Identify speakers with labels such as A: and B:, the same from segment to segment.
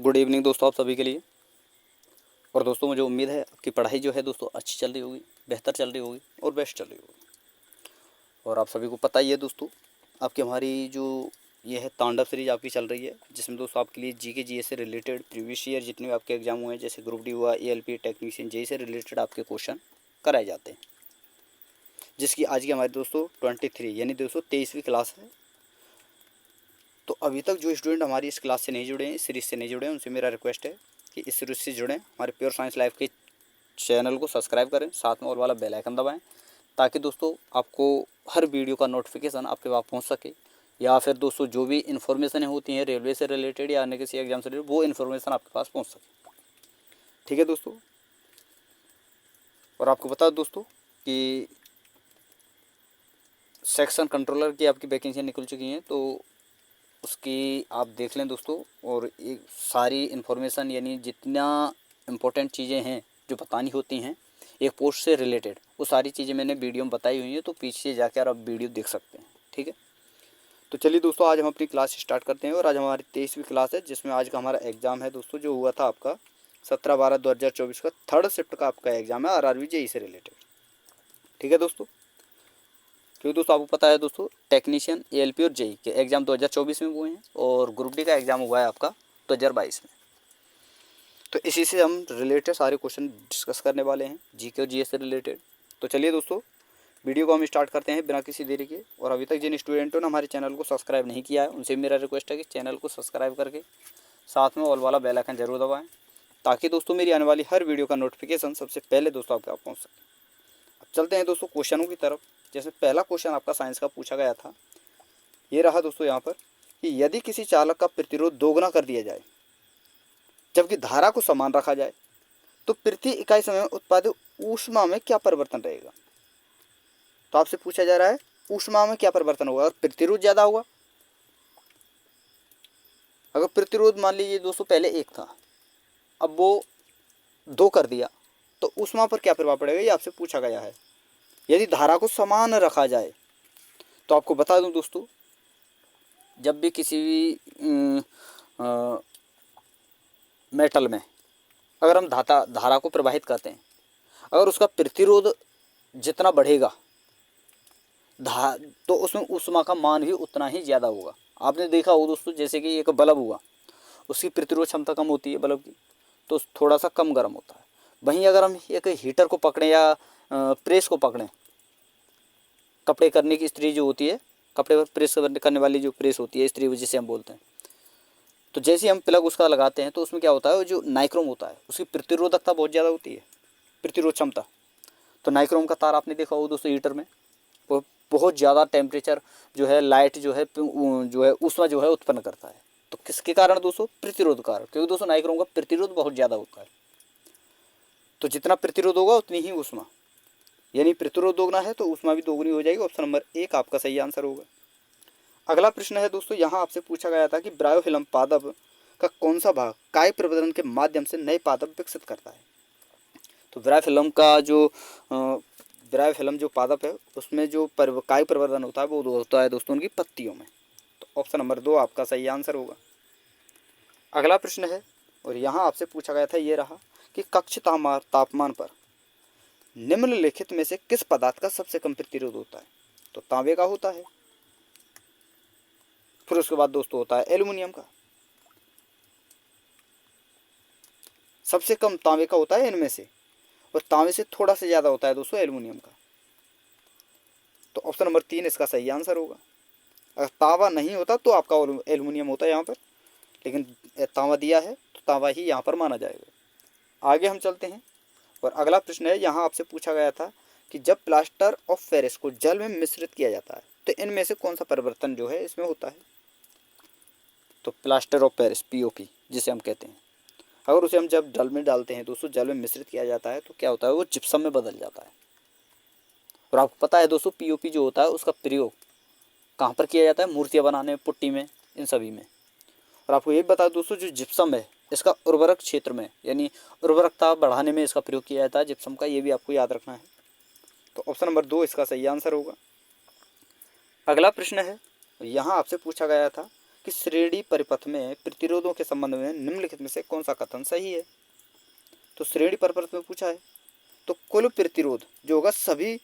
A: Good evening दोस्तों आप सभी के लिए। और दोस्तों मुझे उम्मीद है आपकी पढ़ाई जो है दोस्तों अच्छी चल रही होगी, बेहतर चल रही होगी और बेस्ट चल रही होगी। और आप सभी को पता ही है दोस्तों, आपकी हमारी जो ये है तांडव सीरीज आपकी चल रही है, जिसमें दोस्तों आपके लिए जीके जीएस से रिलेटेड प्रीवियस ईयर जितने भी आपके एग्जाम हुए हैं, जैसे ग्रुप डी हुआ, एएलपी, टेक्नीशियन, जेई से रिलेटेड आपके क्वेश्चन कराए जाते हैं। जिसकी आज की हमारी दोस्तों 23 यानी दोस्तों 23वीं क्लास है। तो अभी तक जो स्टूडेंट हमारी इस क्लास से नहीं जुड़े हैं, इस सीरीज से नहीं जुड़े हैं, उनसे मेरा रिक्वेस्ट है कि इस सीरीज से जुड़ें, हमारे प्योर साइंस लाइफ के चैनल को सब्सक्राइब करें, साथ में ऑल वाला बेल आइकन दबाएं, ताकि दोस्तों आपको हर वीडियो का नोटिफिकेशन आपके पास पहुंच सके। या फिर दोस्तों जो भी इन्फॉर्मेशन होती हैं रेलवे से रिलेटेड या अन्य किसी एग्जाम से रिलेटेड, वो इन्फॉर्मेशन आपके पास पहुँच सके। ठीक है दोस्तों। और आपको बता दोस्तों कि सेक्शन कंट्रोलर की आपकी वैकेंसियाँ निकल चुकी हैं, तो उसकी आप देख लें दोस्तों। और एक सारी इन्फॉर्मेशन यानी जितना इम्पोर्टेंट चीज़ें हैं जो बतानी होती हैं एक पोस्ट से रिलेटेड, वो सारी चीज़ें मैंने वीडियो में बताई हुई हैं, तो पीछे जाकर आप वीडियो देख सकते हैं। ठीक है, तो चलिए दोस्तों आज हम अपनी क्लास स्टार्ट करते हैं। और आज हमारी 23वीं क्लास है, जिसमें आज का हमारा एग्ज़ाम है दोस्तों, जो हुआ था आपका 17/12/2024 का थर्ड शिफ्ट का आपका एग्ज़ाम है, आरआरबी जेई से रिलेटेड। ठीक है दोस्तों, क्योंकि दोस्तों आपको पता है दोस्तों टेक्नीशियन, एएलपी और जेई के एग्ज़ाम 2024 में हुए हैं, और ग्रुप डी का एग्ज़ाम हुआ है आपका 2022 में। तो इसी से हम रिलेटेड सारे क्वेश्चन डिस्कस करने वाले हैं, जीके और जीएस से रिलेटेड। तो चलिए दोस्तों वीडियो को हम स्टार्ट करते हैं बिना किसी देरी के। और अभी तक जिन स्टूडेंटों ने हमारे चैनल को सब्सक्राइब नहीं किया है, उनसे मेरा रिक्वेस्ट है कि चैनल को सब्सक्राइब करके साथ में ऑल वाला बेल आइकन जरूर दबाएँ, ताकि दोस्तों मेरी आने वाली हर वीडियो का नोटिफिकेशन सबसे पहले दोस्तों आपके पास पहुँच सके। अब चलते हैं दोस्तों क्वेश्चनों की तरफ। जैसे पहला क्वेश्चन आपका साइंस का पूछा गया था, ये रहा दोस्तों यहाँ पर कि यदि किसी चालक का प्रतिरोध दोगुना कर दिया जाए जबकि धारा को समान रखा जाए, तो प्रति इकाई समय में उत्पादित ऊष्मा में क्या परिवर्तन रहेगा। तो आपसे पूछा जा रहा है ऊष्मा में क्या परिवर्तन होगा अगर प्रतिरोध ज़्यादा होगा। अगर प्रतिरोध मान लीजिए दोस्तों पहले 1 था, अब वो 2 कर दिया, तो ऊष्मा पर क्या प्रभाव पड़ेगा, ये आपसे पूछा गया है। यदि धारा को समान रखा जाए, तो आपको बता दूं दोस्तों, जब भी किसी भी मेटल में अगर हम धारा को प्रवाहित करते हैं, अगर उसका प्रतिरोध जितना बढ़ेगा तो उसमें ऊष्मा का मान भी उतना ही ज़्यादा होगा। आपने देखा हो दोस्तों, जैसे कि एक बल्ब हुआ, उसकी प्रतिरोध क्षमता कम होती है बल्ब की, तो थोड़ा सा कम गर्म होता है। वहीं अगर हम एक हीटर को पकड़ें या प्रेस को पकड़ें, कपड़े करने की इस्त्री जो होती है, कपड़े पर प्रेस करने वाली जो प्रेस होती है, इस्त्री जिसे हम बोलते हैं, तो जैसे हम प्लग उसका लगाते हैं, तो उसमें क्या होता है, वो जो नाइक्रोम होता है उसकी प्रतिरोधकता बहुत ज़्यादा होती है, प्रतिरोध क्षमता। तो नाइक्रोम का तार आपने देखा हो दोस्तों हीटर में, वो बहुत ज़्यादा टेम्परेचर जो है, लाइट जो है ऊष्मा जो है उत्पन्न करता है। तो किसके कारण दोस्तों, प्रतिरोध कारण, क्योंकि दोस्तों नाइक्रोम का प्रतिरोध बहुत ज़्यादा होता है। तो जितना प्रतिरोध होगा उतनी ही ऊष्मा, यानी प्रतिरोध दोगुना है तो ऊष्मा भी दोगुनी हो जाएगी। ऑप्शन नंबर 1 आपका सही आंसर होगा। अगला प्रश्न है दोस्तों, यहाँ आपसे पूछा गया था कि ब्रायोफिल्म पादप का कौन सा भाग काय प्रवर्धन के माध्यम से नए पादप विकसित करता है। तो ब्रायोफिल्म का जो ब्रायोफिल्म जो पादप है, उसमें जो काय प्रवर्धन होता है वो होता है दोस्तों उनकी पत्तियों में। तो ऑप्शन नंबर 2 आपका सही आंसर होगा। अगला प्रश्न है, और यहाँ आपसे पूछा गया था, ये रहा कि कक्ष तापमान पर निम्नलिखित में से किस पदार्थ का सबसे कम प्रतिरोध होता है। तो तांबे का होता है, फिर उसके बाद दोस्तों होता है एल्युमिनियम का। सबसे कम तांबे का होता है इनमें से, और तांबे से थोड़ा सा ज़्यादा होता है दोस्तों एल्युमिनियम का। तो ऑप्शन नंबर 3 इसका सही आंसर होगा। अगर तांबा नहीं होता तो आपका एल्युमिनियम होता है यहाँ पर, लेकिन तांबा दिया है तो तांबा ही यहाँ पर माना जाएगा। आगे हम चलते हैं, और अगला प्रश्न है, यहाँ आपसे पूछा गया था कि जब प्लास्टर ऑफ पेरिस को जल में मिश्रित किया जाता है, तो इनमें से कौन सा परिवर्तन जो है इसमें होता है। तो प्लास्टर ऑफ पेरिस, पीओपी जिसे हम कहते हैं, अगर उसे हम जब जल में डालते हैं दोस्तों, जल में मिश्रित किया जाता है, तो क्या होता है, वो जिप्सम में बदल जाता है। और आपको पता है दोस्तों पीओपी जो होता है उसका प्रयोग कहाँ पर किया जाता है, मूर्तियाँ बनाने, पुट्टी में, इन सभी में। और आपको ये बता दोस्तों, जो जिप्सम है इसका उर्वरक क्षेत्र में यानी उर्वरकता बढ़ाने में इसका प्रयोग किया जाता है जिप्सम का, ये भी आपको याद रखना है। तो ऑप्शन नंबर 2 इसका सही आंसर होगा। अगला प्रश्न है, यहाँ आपसे पूछा गया था कि श्रेणी परिपथ में प्रतिरोधों के संबंध में निम्नलिखित में से कौन सा कथन सही है। तो श्रेणी परिपथ में पूछा है तो कुल प्रतिरोध जो होगा, सभी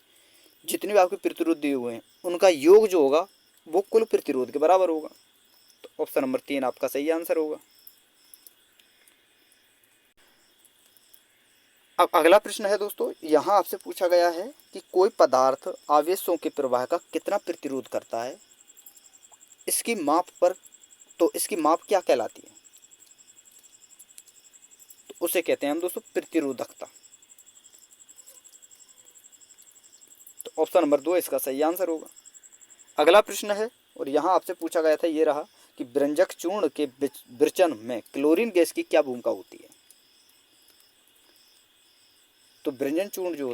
A: जितने भी आपके प्रतिरोध दिए हुए हैं उनका योग जो होगा वो कुल प्रतिरोध के बराबर होगा। तो ऑप्शन नंबर 3 आपका सही आंसर होगा। अब अगला प्रश्न है दोस्तों, यहाँ आपसे पूछा गया है कि कोई पदार्थ आवेशों के प्रवाह का कितना प्रतिरोध करता है, इसकी माप पर, तो इसकी माप क्या कहलाती है। तो उसे कहते हैं हम दोस्तों प्रतिरोधकता। तो ऑप्शन नंबर 2 इसका सही आंसर होगा। अगला प्रश्न है और यहाँ आपसे पूछा गया था, ये रहा कि व्यंजक चूर्ण के विरचन में क्लोरीन गैस की क्या भूमिका होती है। तो व्यंजक चूर्ण जो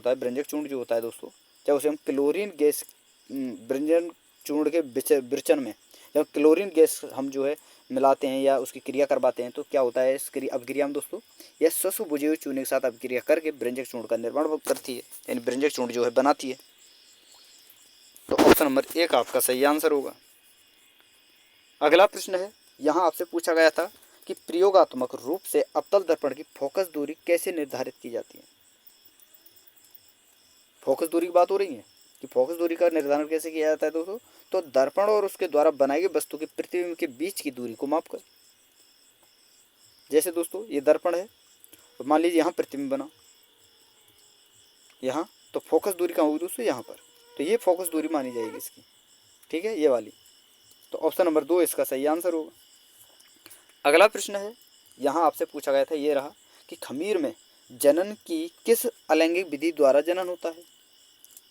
A: होता है दोस्तों, चाहे उसे हम क्लोरीन गैस, व्यंजन चूर्ण के विरचन में जब क्लोरीन गैस हम जो है मिलाते हैं या उसकी क्रिया करवाते हैं तो क्या होता है, इस अभिक्रिया में दोस्तों यह सस्व बुझे हुए चूने के साथ अभिक्रिया करके व्यंजक चूर्ण का निर्माण करती है, यानी व्यंजक चूर्ण जो है बनाती है। तो ऑप्शन नंबर 1 आपका सही आंसर होगा। अगला प्रश्न है, यहाँ आपसे पूछा गया था कि प्रयोगात्मक रूप से अवतल दर्पण की फोकस दूरी कैसे निर्धारित की जाती है। फोकस दूरी की बात हो रही है कि फोकस दूरी का निर्धारण कैसे किया जाता है दोस्तों, तो दर्पण और उसके द्वारा बनाई गई वस्तु के प्रतिबिंब के बीच की दूरी को मापकर। जैसे दोस्तों ये दर्पण है, तो मान लीजिए यहाँ प्रतिबिंब बना यहाँ, तो फोकस दूरी कहाँ होगी दोस्तों, यहाँ पर, तो ये फोकस दूरी मानी जाएगी इसकी, ठीक है, ये वाली। तो ऑप्शन नंबर 2 इसका सही आंसर होगा। अगला प्रश्न है, यहाँ आपसे पूछा गया था, ये रहा कि खमीर में जनन की किस अलैंगिक विधि द्वारा जनन होता है।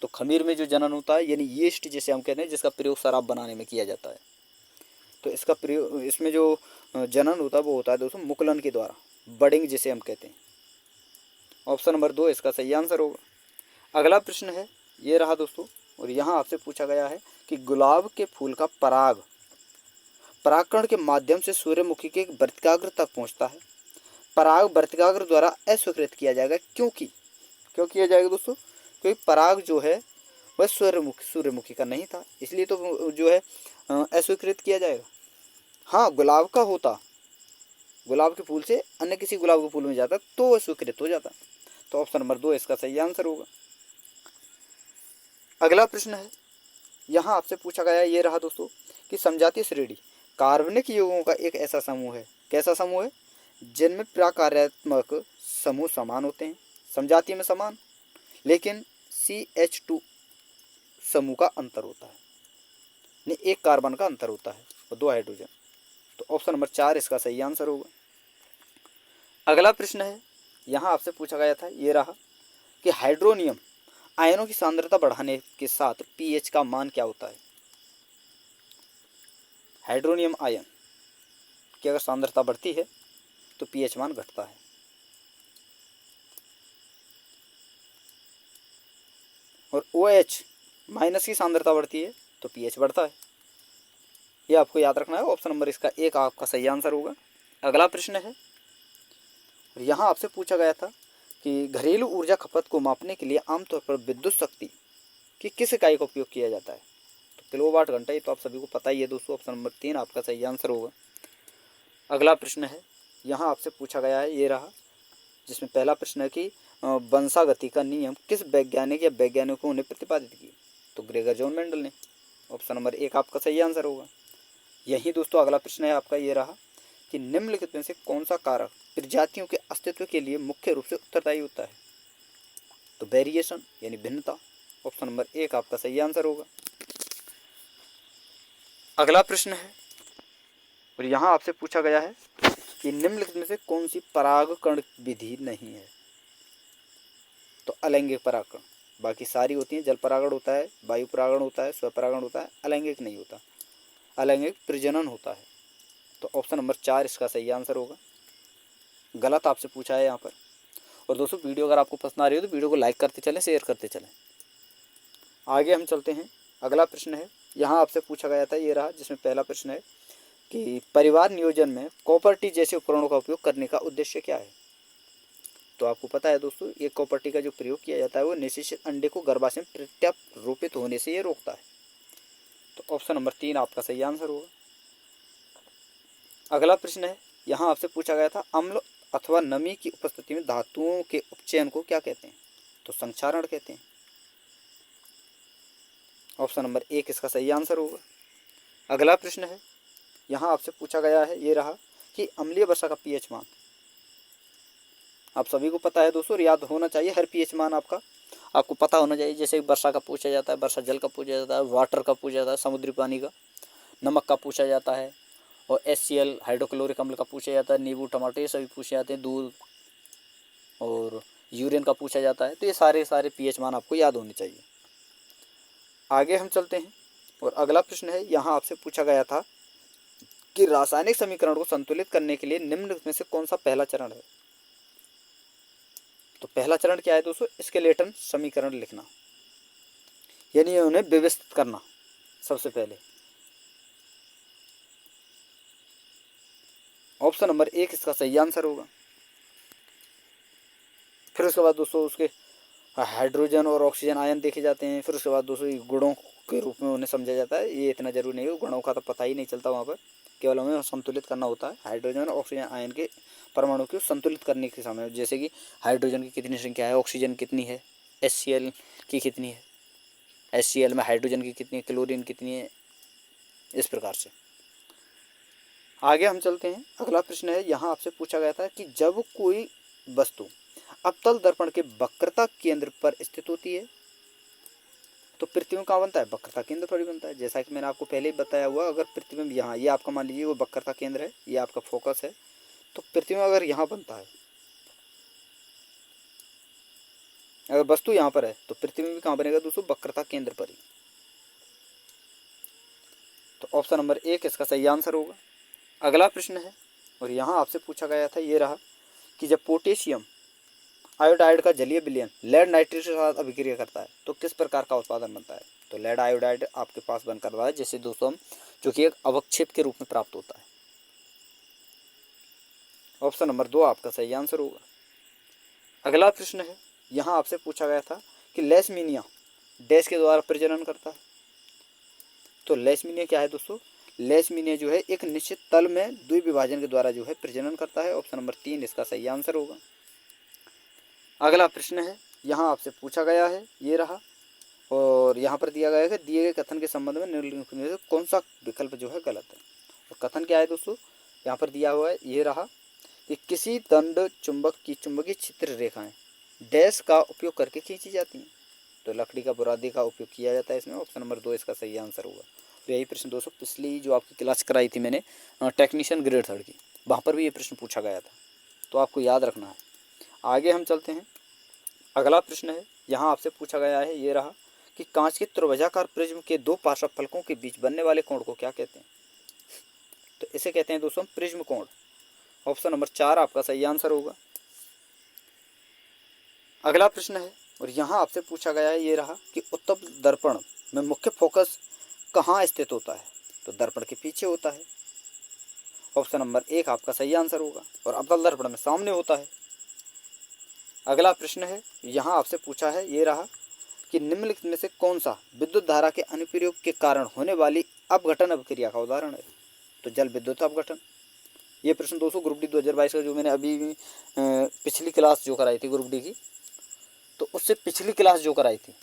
A: तो खमीर में जो जनन होता है यानी यीस्ट जिसे हम कहते हैं, जिसका प्रयोग शराब बनाने में किया जाता है, तो इसका प्रयोग, इसमें जो जनन होता है वो होता है दोस्तों मुकुलन के द्वारा, बडिंग जिसे हम कहते हैं। ऑप्शन नंबर 2 इसका सही आंसर होगा। अगला प्रश्न है, ये रहा दोस्तों और यहाँ आपसे पूछा गया है कि गुलाब के फूल का परागकण के माध्यम से सूर्यमुखी के वर्तिकाग्र तक पहुँचता है। पराग वर्तिकाग्र द्वारा अस्वीकृत किया जाएगा, क्यों किया जाएगा दोस्तों, क्योंकि पराग जो है वह सूर्यमुखी का नहीं था, इसलिए तो जो है अस्वीकृत किया जाएगा। हाँ, गुलाब का होता, गुलाब के फूल से अन्य किसी गुलाब के फूल में जाता तो वह स्वीकृत हो जाता। तो ऑप्शन नंबर 2 इसका सही आंसर होगा। अगला प्रश्न है, यहाँ आपसे पूछा गया, ये रहा दोस्तों कि समजातीय श्रेणी कार्बनिक यौगों का एक ऐसा समूह है, कैसा समूह है, जिनमें प्रकार्यात्मक समूह समान होते हैं, समजातीय में समान, लेकिन CH2 समूह का अंतर होता है, नहीं एक कार्बन का अंतर होता है और 2 हाइड्रोजन। तो ऑप्शन नंबर 4 इसका सही आंसर होगा। अगला प्रश्न है, यहाँ आपसे पूछा गया था, ये रहा कि हाइड्रोनियम आयनों की सांद्रता बढ़ाने के साथ pH का मान क्या होता है। हाइड्रोनियम आयन की अगर सांद्रता बढ़ती है तो pH मान घटता है। और OH माइनस की सांद्रता बढ़ती है तो pH बढ़ता है। ये आपको याद रखना है। ऑप्शन नंबर इसका 1 आपका सही आंसर होगा। अगला प्रश्न है, और यहाँ आपसे पूछा गया था कि घरेलू ऊर्जा खपत को मापने के लिए आमतौर पर विद्युत शक्ति की किस इकाई का उपयोग किया जाता है। तो किलोवाट घंटा, ये तो आप सभी को पता ही है दोस्तों। ऑप्शन नंबर 3 आपका सही आंसर होगा। अगला प्रश्न है, यहाँ आपसे पूछा गया है, ये रहा, जिसमें पहला प्रश्न है कि वंशागति का नियम किस वैज्ञानिक या वैज्ञानिकों ने प्रतिपादित किया। तो ग्रेगर जॉन मेंडल ने। ऑप्शन नंबर 1 आपका सही आंसर होगा। यही दोस्तों अगला प्रश्न है आपका, ये रहा कि निम्नलिखित में से कौन सा कारक प्रजातियों के अस्तित्व के लिए मुख्य रूप से उत्तरदायी होता है। तो वेरिएशन यानी भिन्नता। ऑप्शन नंबर 1 आपका सही आंसर होगा। अगला प्रश्न है, और यहाँ आपसे पूछा गया है कि निम्नलिखित में से कौन सी परागकण विधि नहीं है। तो अलैंगिक परागकण, बाकी सारी होती हैं। जल परागण होता है, वायु परागण होता है, स्वपरागण होता है, अलैंगिक नहीं होता, अलैंगिक प्रजनन होता है। तो ऑप्शन नंबर 4 इसका सही आंसर होगा। गलत आपसे पूछा है यहाँ पर। और दोस्तों वीडियो अगर आपको पसंद आ रही हो तो वीडियो को लाइक करते चलें, शेयर करते चलें। आगे हम चलते हैं। अगला प्रश्न है, यहाँ आपसे पूछा गया था, ये रहा, जिसमें पहला प्रश्न है कि परिवार नियोजन में कॉपर्टी जैसे उपकरणों का उपयोग करने का उद्देश्य क्या है। तो आपको पता है दोस्तों, ये कॉपर्टी का जो प्रयोग किया जाता है वो निषेचित अंडे को गर्भाशय में प्रत्यारोपित होने से ये रोकता है। तो ऑप्शन नंबर 3 आपका सही आंसर होगा। अगला प्रश्न है, यहाँ आपसे पूछा गया था अम्ल अथवा नमी की उपस्थिति में धातुओं के उपचयन को क्या कहते हैं? तो संक्षारण कहते हैं। ऑप्शन नंबर 1 इसका सही आंसर होगा। अगला प्रश्न है, यहाँ आपसे पूछा गया है, ये रहा कि अम्लीय वर्षा का पीएच मान। आप सभी को पता है दोस्तों, याद होना चाहिए हर पीएच मान आपको पता होना चाहिए। जैसे वर्षा का पूछा जाता है, वर्षा जल का पूछा जाता है, वाटर का पूछा जाता है, समुद्री पानी का, नमक का पूछा जाता है, और HCl हाइड्रोक्लोरिक अम्ल का पूछा जाता है, नींबू टमाटर ये सभी पूछे जाते हैं, दूध और यूरिन का पूछा जाता है। तो ये सारे पीएच मान आपको याद होने चाहिए। आगे हम चलते हैं और अगला प्रश्न है, यहाँ आपसे पूछा गया था कि रासायनिक समीकरण को संतुलित करने के लिए निम्न में से कौन सा पहला चरण है? तो पहला चरण क्या है दोस्तों? स्केलेटन समीकरण लिखना, यानी उन्हें व्यवस्थित करना सबसे पहले। ऑप्शन नंबर 1 इसका सही आंसर होगा। फिर उसके बाद दोस्तों उसके हाइड्रोजन और ऑक्सीजन आयन देखे जाते हैं। फिर उसके बाद दोस्तों गुणों के रूप में उन्हें समझा जाता है। ये इतना जरूरी नहीं है, गुणों का तो पता ही नहीं चलता वहाँ पर, केवल हमें संतुलित करना होता है हाइड्रोजन और ऑक्सीजन आयन के परमाणु को संतुलित करने के समय। जैसे कि हाइड्रोजन की कितनी संख्या है, ऑक्सीजन कितनी है, HCl की कितनी है, HCl में हाइड्रोजन की कितनी है, क्लोरीन कितनी है, इस प्रकार से। आगे हम चलते हैं। अगला प्रश्न है, यहाँ आपसे पूछा गया था कि जब कोई वस्तु अवतल दर्पण के वक्रता केंद्र पर स्थित होती है तो प्रतिबिंब कहाँ बनता है? वक्रता केंद्र पर ही बनता है। जैसा कि मैंने आपको पहले ही बताया हुआ, अगर प्रतिबिंब यहाँ, ये आपका मान लीजिए वो वक्रता केंद्र है, ये आपका फोकस है, तो प्रतिबिंब अगर यहाँ बनता है, अगर वस्तु यहाँ पर है तो प्रतिबिंब कहाँ बनेगा दोस्तों? वक्रता केंद्र पर ही। तो ऑप्शन नंबर 1 इसका सही आंसर होगा। अगला प्रश्न है और यहाँ आपसे पूछा गया था, ये रहा कि जब पोटेशियम आयोडाइड का जलीय विलयन लेड नाइट्रेट के साथ अभिक्रिया करता है तो किस प्रकार का उत्पादन बनता है? तो लेड आयोडाइड आपके पास बनकर रहा है, जैसे दोस्तों हम, जो कि एक अवक्षेप के रूप में प्राप्त होता है। ऑप्शन नंबर 2 आपका सही आंसर होगा। अगला प्रश्न है, यहाँ आपसे पूछा गया था कि लेशमीनिया डैश के द्वारा प्रजनन करता है। तो लेशमीनिया क्या है दोस्तों? लेशमीनिया जो है एक निश्चित तल में द्विविभाजन के द्वारा जो है प्रजनन करता है। ऑप्शन नंबर 3 इसका सही आंसर होगा। अगला प्रश्न है, यहाँ आपसे पूछा गया है, ये रहा, और यहाँ पर दिया गया है कि दिए गए कथन के संबंध में निम्नलिखित में से कौन सा विकल्प जो है गलत है। और कथन क्या है दोस्तों? यहाँ पर दिया हुआ है, ये रहा कि किसी दंड चुंबक की चुंबकीय क्षेत्र रेखाएं डैश का उपयोग करके खींची जाती हैं। तो लकड़ी का बुरादी का उपयोग किया जाता है इसमें। ऑप्शन नंबर 2 इसका सही आंसर होगा। तो यही प्रश्न दोस्तों पिछली जो आपकी क्लास कराई थी मैंने टेक्नीशियन ग्रेड 3 की, वहाँ पर भी ये प्रश्न पूछा गया था, तो आपको याद रखना है। आगे हम चलते हैं। अगला प्रश्न है, यहाँ आपसे पूछा गया है, ये रहा कि कांच के त्रिभुजाकार प्रिज्म के दो पार्श्व फलकों के बीच बनने वाले कोण को क्या कहते हैं? तो इसे कहते हैं दोस्तों प्रिज्म कोण। ऑप्शन नंबर 4 आपका सही आंसर होगा। अगला प्रश्न है और यहाँ आपसे पूछा गया है, ये रहा कि उत्तल दर्पण में मुख्य फोकस कहाँ स्थित होता है? तो दर्पण के पीछे होता है। ऑप्शन नंबर 1 आपका सही आंसर होगा। और अवतल दर्पण में सामने होता है। अगला प्रश्न है, यहाँ आपसे पूछा है, ये रहा कि निम्नलिखित में से कौन सा विद्युत धारा के अनुप्रयोग के कारण होने वाली अपघटन अभिक्रिया का उदाहरण है? तो जल विद्युत अपघटन। ये प्रश्न दोस्तों ग्रुप डी 2022 का जो मैंने अभी पिछली क्लास जो कराई थी ग्रुप डी की, तो उससे पिछली क्लास जो कराई थी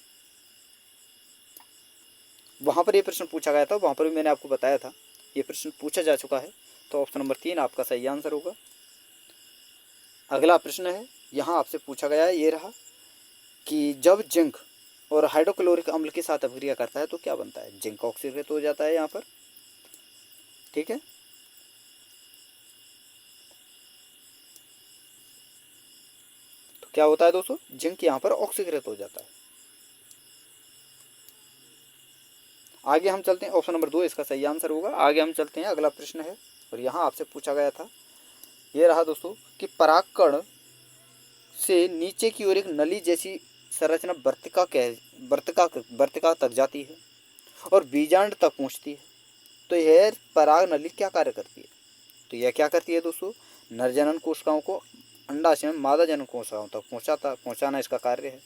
A: वहाँ पर ये प्रश्न पूछा गया था, वहाँ पर भी मैंने आपको बताया था ये प्रश्न पूछा जा चुका है। तो ऑप्शन नंबर 3 आपका सही आंसर होगा। अगला प्रश्न है, यहाँ आपसे पूछा गया है, ये रहा कि जब जिंक और हाइड्रोक्लोरिक अम्ल के साथ अभिक्रिया करता है तो क्या बनता है? जिंक ऑक्सीकृत हो जाता है यहाँ पर, ठीक है। तो क्या होता है दोस्तों? जिंक यहाँ पर ऑक्सीकृत हो जाता है। आगे हम चलते हैं। ऑप्शन नंबर 2 इसका सही आंसर होगा। आगे हम चलते हैं। अगला प्रश्न है और यहाँ आपसे पूछा गया था, ये रहा दोस्तों कि परागकण से नीचे की ओर एक नली जैसी संरचना वर्तिका तक जाती है और बीजांड तक पहुँचती है। तो यह पराग नली क्या कार्य करती है? तो यह क्या करती है दोस्तों? नरजनन कोशिकाओं को अंडाशय में मादा जनन कोशिकाओं तक पहुँचाना इसका कार्य है।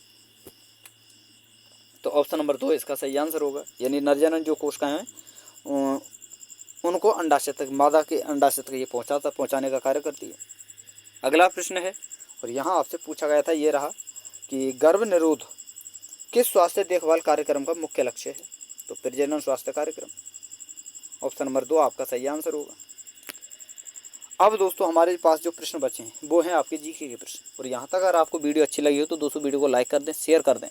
A: तो ऑप्शन नंबर 2 इसका सही आंसर होगा। यानी नरजनन जो कोशिकाएं हैं उनको अंडाशय तक, मादा के अंडाशय तक ये पहुँचाने का कार्य करती है। अगला प्रश्न है और यहाँ आपसे पूछा गया था, ये रहा कि गर्भ निरोध किस स्वास्थ्य देखभाल कार्यक्रम का मुख्य लक्ष्य है? तो प्रजनन स्वास्थ्य कार्यक्रम। ऑप्शन नंबर 2 आपका सही आंसर होगा। अब दोस्तों हमारे पास जो प्रश्न बचे हैं वो हैं आपके जीके के प्रश्न। और यहाँ तक अगर आपको वीडियो अच्छी लगी हो तो दोस्तों वीडियो को लाइक कर दें, शेयर कर दें।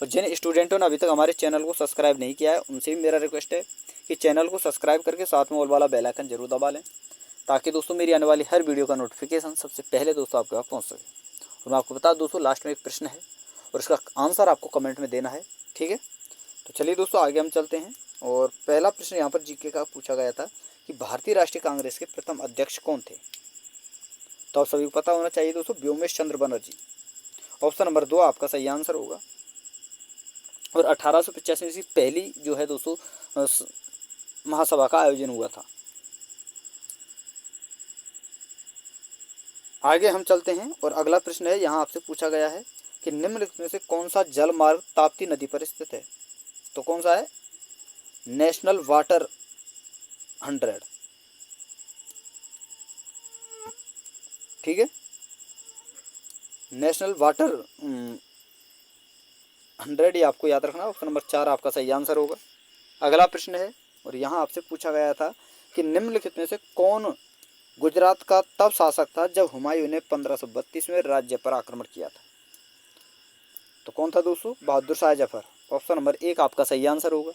A: और जिन स्टूडेंटों ने अभी तक हमारे चैनल को सब्सक्राइब नहीं किया है उनसे भी मेरा रिक्वेस्ट है कि चैनल को सब्सक्राइब करके साथ में ऑल वाला बेल आइकन जरूर दबा लें, ताकि दोस्तों मेरी आने वाली हर वीडियो का नोटिफिकेशन सबसे पहले दोस्तों आपके पास पहुँच सके। और मैं आपको बता दोस्तों लास्ट में एक प्रश्न है और इसका आंसर आपको कमेंट में देना है, ठीक है। तो चलिए दोस्तों आगे हम चलते हैं। और पहला प्रश्न यहाँ पर जीके का पूछा गया था कि भारतीय राष्ट्रीय कांग्रेस के प्रथम अध्यक्ष कौन थे? तो आप सभी को पता होना चाहिए दोस्तों, व्योमेश चंद्र बनर्जी। ऑप्शन नंबर 2 आपका सही आंसर होगा। और 1885 से पहली जो है दोस्तों महासभा का आयोजन हुआ था। आगे हम चलते हैं और अगला प्रश्न है, यहाँ आपसे पूछा गया है कि निम्नलिखित में से कौन सा जल मार्ग ताप्ती नदी पर स्थित है? तो कौन सा है? नेशनल वाटर 100, ठीक है, नेशनल वाटर 100 ये आपको याद रखना। ऑप्शन नंबर 4 आपका सही आंसर होगा। अगला प्रश्न है और यहाँ आपसे पूछा गया था कि निम्नलिखित में से कौन गुजरात का तब शासक था जब हुमायूं ने 1532 में राज्य पर आक्रमण किया था? तो कौन था दोस्तों? बहादुर शाह जफर। ऑप्शन नंबर 1 आपका सही आंसर होगा।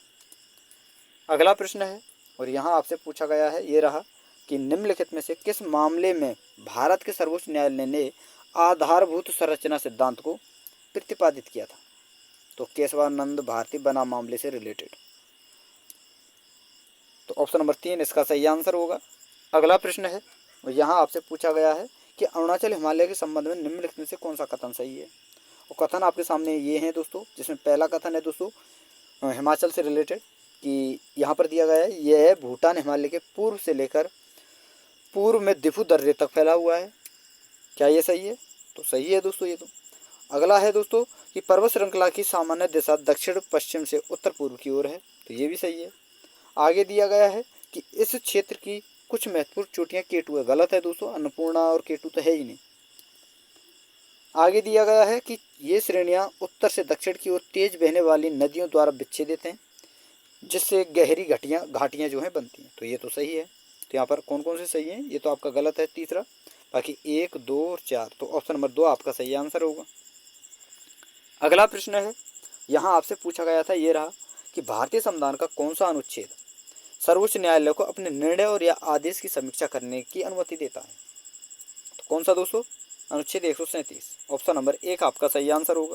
A: अगला प्रश्न है और यहाँ आपसे पूछा गया है, ये रहा कि निम्नलिखित में से किस मामले में भारत के सर्वोच्च न्यायालय ने आधारभूत संरचना सिद्धांत को प्रतिपादित किया था? तो केशवानंद भारती बनाम मामले से रिलेटेड। तो ऑप्शन नंबर 3 इसका सही आंसर होगा। अगला प्रश्न है और यहाँ आपसे पूछा गया है कि अरुणाचल हिमालय के संबंध में निम्नलिखित में से कौन सा कथन सही है? और कथन आपके सामने ये हैं दोस्तों, जिसमें पहला कथन है दोस्तों हिमाचल से रिलेटेड कि यहाँ पर दिया गया है, यह है भूटान हिमालय के पूर्व से लेकर पूर्व में दिफू दर्रे तक फैला हुआ है। क्या ये सही है? तो सही है दोस्तों ये तो। अगला है दोस्तों कि पर्वत श्रृंखला की सामान्य दिशा दक्षिण पश्चिम से उत्तर पूर्व की ओर है। तो ये भी सही है। आगे दिया गया है कि इस क्षेत्र की कुछ महत्वपूर्ण चोटियाँ केटू है। गलत है दोस्तों, अन्नपूर्णा और केटू तो है ही नहीं। आगे दिया गया है कि ये श्रेणियाँ उत्तर से दक्षिण की ओर तेज बहने वाली नदियों द्वारा विच्छेदित हैं, जिससे गहरी घाटियाँ जो हैं बनती हैं। तो ये तो सही है। तो यहाँ पर कौन कौन से सही हैं? ये तो आपका गलत है तीसरा, बाकी 1, 2 और 4। तो ऑप्शन नंबर 2 आपका सही आंसर होगा। अगला प्रश्न है, यहाँ आपसे पूछा गया था, ये रहा कि भारतीय संविधान का कौन सा अनुच्छेद सर्वोच्च न्यायालय को अपने निर्णय और या आदेश की समीक्षा करने की अनुमति देता है? तो कौन सा दोस्तों? अनुच्छेद 137। ऑप्शन नंबर 1 आपका सही आंसर होगा।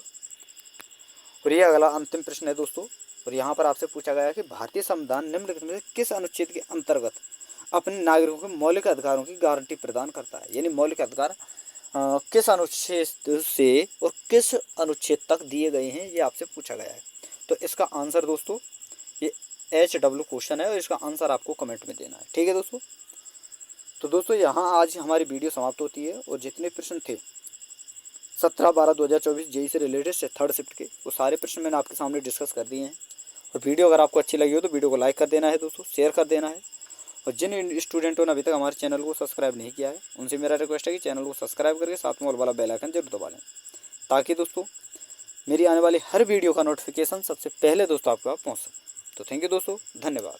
A: और ये अगला अंतिम प्रश्न है दोस्तों और यहाँ पर आपसे पूछा गया है कि भारतीय संविधान निम्नलिखित में से किस अनुच्छेद के अंतर्गत अपने नागरिकों के मौलिक अधिकारों की गारंटी प्रदान करता है? यानी मौलिक अधिकार किस अनुच्छेद से और किस अनुच्छेद तक दिए गए हैं, ये आपसे पूछा गया है। तो इसका आंसर दोस्तों ये HW क्वेश्चन है और इसका आंसर आपको कमेंट में देना है, ठीक है दोस्तों। तो दोस्तों यहाँ आज हमारी वीडियो समाप्त होती है और जितने प्रश्न थे 17/12/2024 जेईई से रिलेटेड से थर्ड शिफ्ट के, वो सारे प्रश्न मैंने आपके सामने डिस्कस कर दिए हैं। और वीडियो अगर आपको अच्छी लगी हो तो वीडियो को लाइक कर देना है दोस्तों, शेयर कर देना है। और जिन स्टूडेंटों ने अभी तक हमारे चैनल को सब्सक्राइब नहीं किया है उनसे मेरा रिक्वेस्ट है कि चैनल को सब्सक्राइब करके साथ में ऑल वाला बेल आइकन जरूर दबा लें, ताकि दोस्तों मेरी आने वाली हर वीडियो का नोटिफिकेशन सबसे पहले दोस्तों आपके पास पहुँच सके। तो थैंक यू दोस्तों, धन्यवाद।